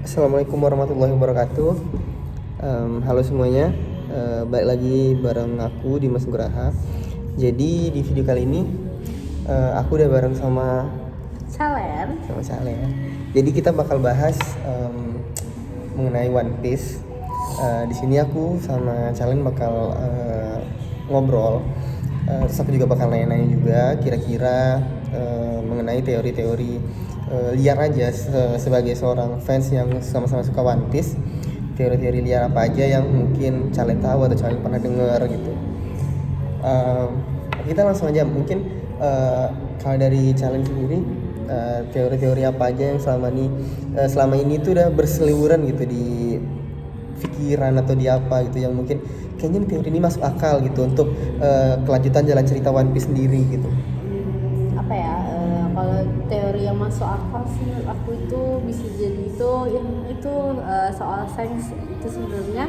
Assalamualaikum warahmatullahi wabarakatuh. Halo semuanya, balik lagi bareng aku Dimas Nugraha. Jadi di video kali ini aku udah bareng sama Salen. Jadi kita bakal bahas mengenai One Piece. Di sini aku sama Salen bakal ngobrol. Terus aku juga bakal nanya-nanya juga kira-kira mengenai teori-teori liar aja sebagai seorang fans yang sama-sama suka One Piece. Teori-teori liar apa aja yang mungkin kalian tahu atau kalian pernah dengar gitu. Kita langsung aja mungkin kalau dari challenge sendiri, teori-teori apa aja yang selama ini tuh udah berseliweran gitu di pikiran atau di apa gitu yang mungkin kayaknya teori ini masuk akal gitu untuk kelanjutan jalan cerita One Piece sendiri gitu. Apa ya, kalau teori yang masuk akal sih menurut aku itu bisa jadi itu soal Shanks itu sebenarnya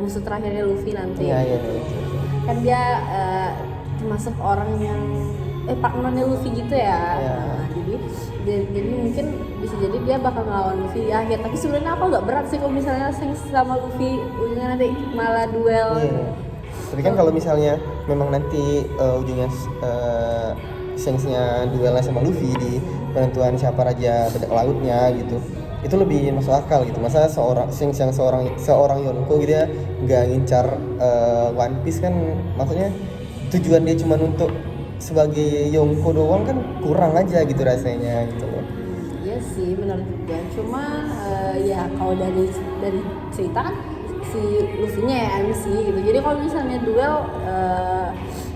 musuh terakhirnya Luffy nanti. Iya. Kan dia termasuk orang yang partnernya Luffy gitu ya. Iya. Jadi mungkin bisa jadi dia bakal ngelawan Luffy di akhir. Tapi sebenarnya aku agak berat sih kalau misalnya Shanks sama Luffy ujungnya nanti malah duel. Iya. Tapi kan kalau misalnya memang nanti ujungnya Shanks-nya duelnya sama Luffy di penentuan siapa raja bajak lautnya gitu, itu lebih masuk akal gitu. Masa Shanks yang seorang Yonko gitu ya nggak ngincar One Piece, kan maksudnya tujuan dia cuma untuk sebagai Yonko doang, kan kurang aja gitu rasanya gitu loh. Iya sih benar juga. Cuman ya kalau dari cerita kan si Luffy-nya ya MC gitu. Jadi kalau misalnya duel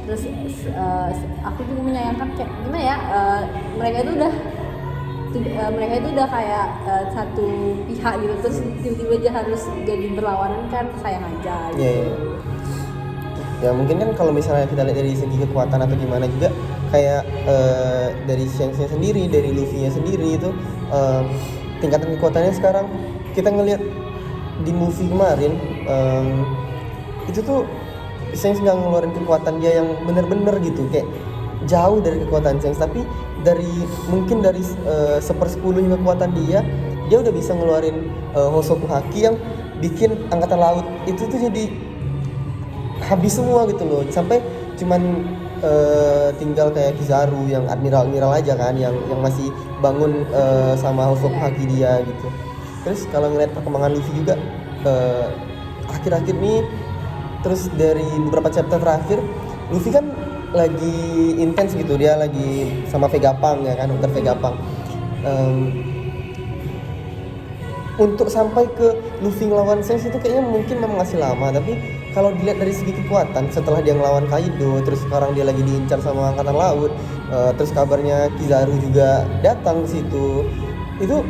terus aku juga menyayangkan kayak gimana ya, mereka itu udah kayak satu pihak gitu, terus tiba-tiba aja harus jadi berlawanan, kan sayang aja gitu. Iya. Ya mungkin kan kalau misalnya kita lihat dari segi kekuatan atau gimana juga kayak dari Shanks-nya sendiri, dari Luffy-nya sendiri itu tingkatan kekuatannya sekarang kita ngelihat di movie kemarin itu tuh Shanks nggak ngeluarin kekuatan dia yang bener-bener gitu, kayak jauh dari kekuatan Shanks, tapi mungkin dari 1/10 kekuatan dia udah bisa ngeluarin Hosoku Haki yang bikin angkatan laut itu tuh jadi habis semua gitu loh, sampai cuman tinggal kayak Kizaru yang admiral aja kan yang masih bangun sama Hosoku Haki dia gitu. Terus kalau ngeliat perkembangan Luffy juga akhir-akhir ini, terus dari beberapa chapter terakhir Luffy kan lagi intens gitu, dia lagi sama Vegapunk ya kan, Dr. Vegapunk. Untuk sampai ke Luffy ngelawan Shanks itu kayaknya mungkin memang masih lama, tapi kalau dilihat dari segi kekuatan setelah dia ngelawan Kaido, terus sekarang dia lagi diincar sama angkatan laut, terus kabarnya Kizaru juga datang ke situ, itu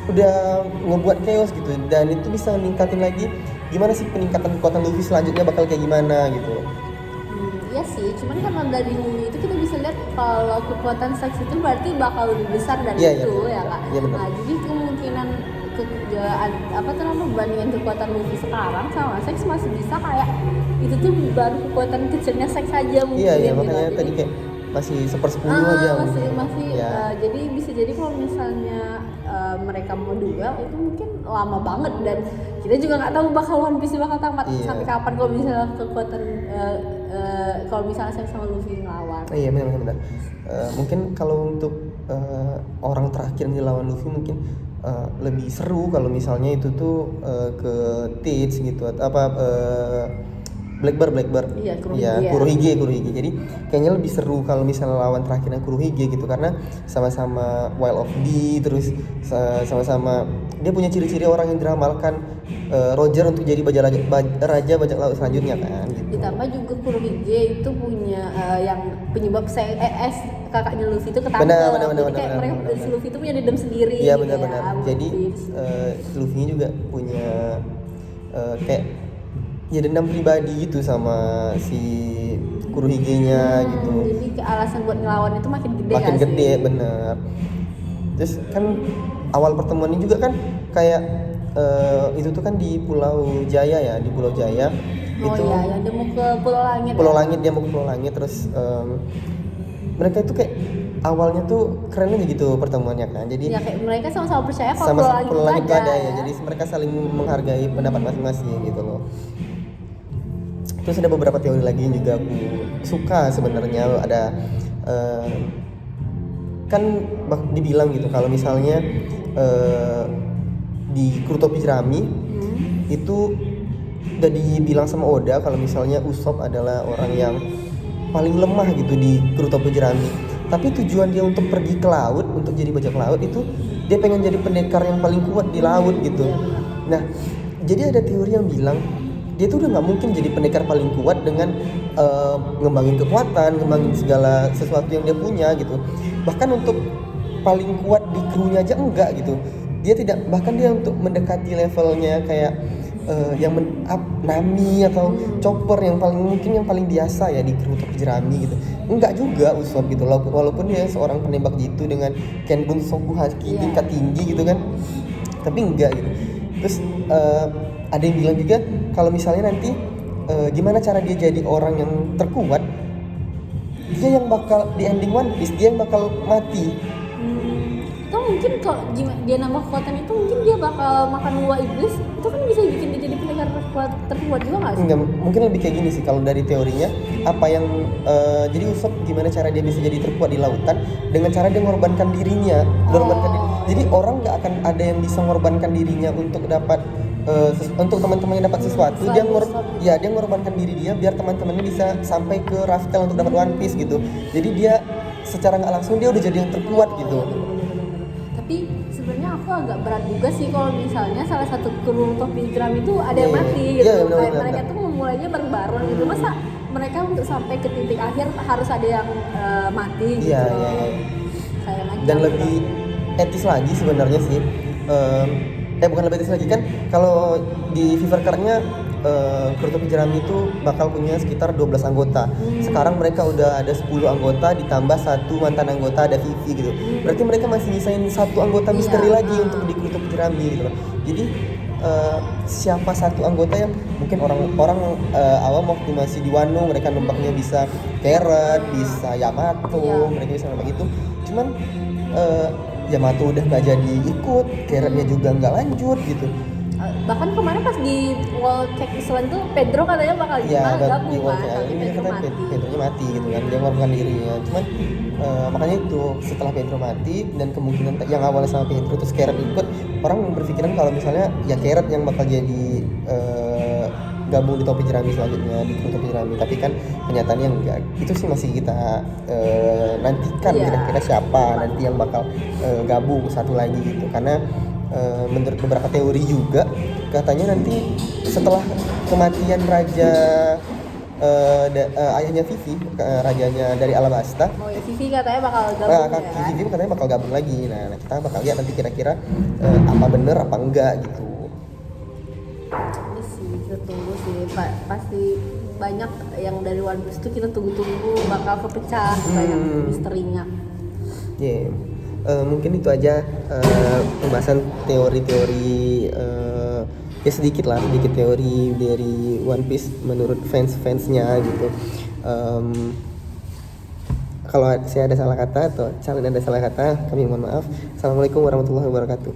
udah ngebuat chaos gitu, dan itu bisa meningkatin lagi gimana sih peningkatan kekuatan Luffy selanjutnya bakal kayak gimana gitu. Iya sih, cuman kan dari movie itu kita bisa lihat kalau kekuatan Shanks itu berarti bakal lebih besar dari itu ya kak. Iya benar. Nah, jadi kemungkinan bandingan kekuatan Luffy sekarang sama Shanks masih bisa kayak itu tuh baru kekuatan kecilnya Shanks aja mungkin. Iya gitu. makanya tadi kayak masih 1/10 aja masih ya. Jadi bisa jadi kalau misalnya mereka mau duel itu mungkin lama banget, dan kita juga nggak tahu bakal One Piece bakal tamat sampai kapan kalau misalnya kekuatan kalau misalnya Shanks sama Luffy ngelawan. Iya benar. Mungkin kalau untuk orang terakhir yang dilawan Luffy mungkin lebih seru kalau misalnya itu tuh ke Teach gitu atau apa Blackbird. Iya, Kurohige. Jadi kayaknya lebih seru kalau misalnya lawan terakhirnya Kurohige gitu, karena sama-sama Wild of D, terus sama-sama dia punya ciri-ciri orang yang diramalkan Roger untuk jadi raja bajak laut selanjutnya kan gitu. Ditambah juga Kurohige itu punya yang penyebab kakaknya Luffy itu ketangkep. Jadi kayak mereka dari Luffy itu punya dendam sendiri. Iya benar. Jadi Luffy juga punya kayak ya dendam pribadi gitu sama si Kurohige-nya gitu. Jadi alasan buat ngelawan itu makin gede. Makin gede, bener. Terus kan awal pertemuan ini juga kan kayak itu tuh kan di Pulau Jaya ya, di Pulau Jaya. Itu iya, dia mau ke Pulau Langit. Dia mau ke Pulau Langit, terus mereka itu kayak awalnya tuh keren aja gitu pertemuannya kan. Jadi Ya kayak mereka sama-sama percaya kalau sama pulau langit itu ada ya. ya. Jadi mereka saling menghargai pendapat masing-masing gitu loh. Terus ada beberapa teori lagi yang juga aku suka sebenarnya. Ada kan dibilang gitu kalau misalnya di Krutopi Jerami itu udah dibilang sama Oda kalau misalnya Usopp adalah orang yang paling lemah gitu di Krutopi Jerami. Tapi tujuan dia untuk pergi ke laut, untuk jadi bajak laut itu dia pengen jadi pendekar yang paling kuat di laut gitu. Nah, jadi ada teori yang bilang dia tuh udah nggak mungkin jadi pendekar paling kuat dengan ngembangin kekuatan, ngembangin segala sesuatu yang dia punya gitu. Bahkan untuk paling kuat di krunya aja enggak gitu. Dia tidak, bahkan dia untuk mendekati levelnya kayak Nami atau Chopper yang paling biasa ya di Krutopi Jerami gitu. Enggak juga Usopp gitu, walaupun dia seorang penembak jitu dengan Kenbun Soku Haki tingkat tinggi gitu kan, tapi enggak gitu. Terus ada yang bilang juga kalau misalnya nanti gimana cara dia jadi orang yang terkuat, dia yang bakal di ending One Piece dia yang bakal mati. Atau mungkin kalau dia nambah kekuatan itu mungkin dia bakal makan buah iblis, itu kan bisa bikin dia jadi pendekar terkuat juga nggak sih? Enggak, mungkin lebih kayak gini sih kalau dari teorinya. Apa yang jadi Usopp gimana cara dia bisa jadi terkuat di lautan dengan cara dia mengorbankan dirinya, jadi orang nggak akan ada yang bisa mengorbankan dirinya untuk dapat untuk teman-temannya dapat sesuatu. Dia mengorbankan diri dia biar teman-temannya bisa sampai ke Raftel untuk dapat One Piece gitu. Jadi dia secara nggak langsung dia udah jadi yang terkuat gitu. Tapi sebenarnya aku agak berat juga sih kalau misalnya salah satu kru Topi Jerami itu ada yang mati gitu. Kayak mereka tuh memulainya bareng-bareng gitu. Masa mereka untuk sampai ke titik akhir harus ada yang mati gitu. Sayang aja. Dan lebih etis lagi sebenarnya sih. Bukan lebih etis lagi kan, kalau di Fever Card-nya Krutopi Jerami itu bakal punya sekitar 12 anggota. Sekarang mereka udah ada 10 anggota ditambah satu mantan anggota, ada Vivi gitu. Berarti mereka masih nyisain satu anggota misteri lagi untuk di Krutopi Jerami gitu loh. Jadi siapa satu anggota yang mungkin orang awam waktu masih di Wano mereka nembaknya bisa Carrot, bisa Yamato, mereka bisa nembak itu. Cuman Yamato udah nggak jadi ikut, Carrotnya juga nggak lanjut gitu. Bahkan kemarin pas di World Check Island tuh Pedro katanya bakal gabung kan, tapi Pedronya mati gitu kan, dia mengorbankan dirinya. Cuman makanya itu setelah Pedro mati dan kemungkinan yang awalnya sama Pedro terus Carrot ikut, orang berpikiran kalau misalnya ya Carrot yang bakal jadi gabung di Topi Jerami selanjutnya di Topi Jerami, tapi kan kenyataannya enggak. Itu sih masih kita nantikan kira-kira siapa nanti yang bakal gabung satu lagi gitu, karena menurut beberapa teori juga katanya nanti setelah kematian raja ayahnya Vivi, rajanya dari Alabasta, Vivi katanya bakal gabung Vivi katanya bakal gabung lagi. Nah kita bakal lihat nanti kira-kira apa bener apa enggak gitu. Iya sih, kita tunggu sih, pasti banyak yang dari One Piece tuh kita tunggu-tunggu bakal kepecah banyak misterinya. Mungkin itu aja pembahasan teori-teori ya sedikit teori dari One Piece menurut fans-fansnya gitu. Kalau saya ada salah kata atau kalian ada salah kata, kami mohon maaf. Assalamualaikum warahmatullahi wabarakatuh.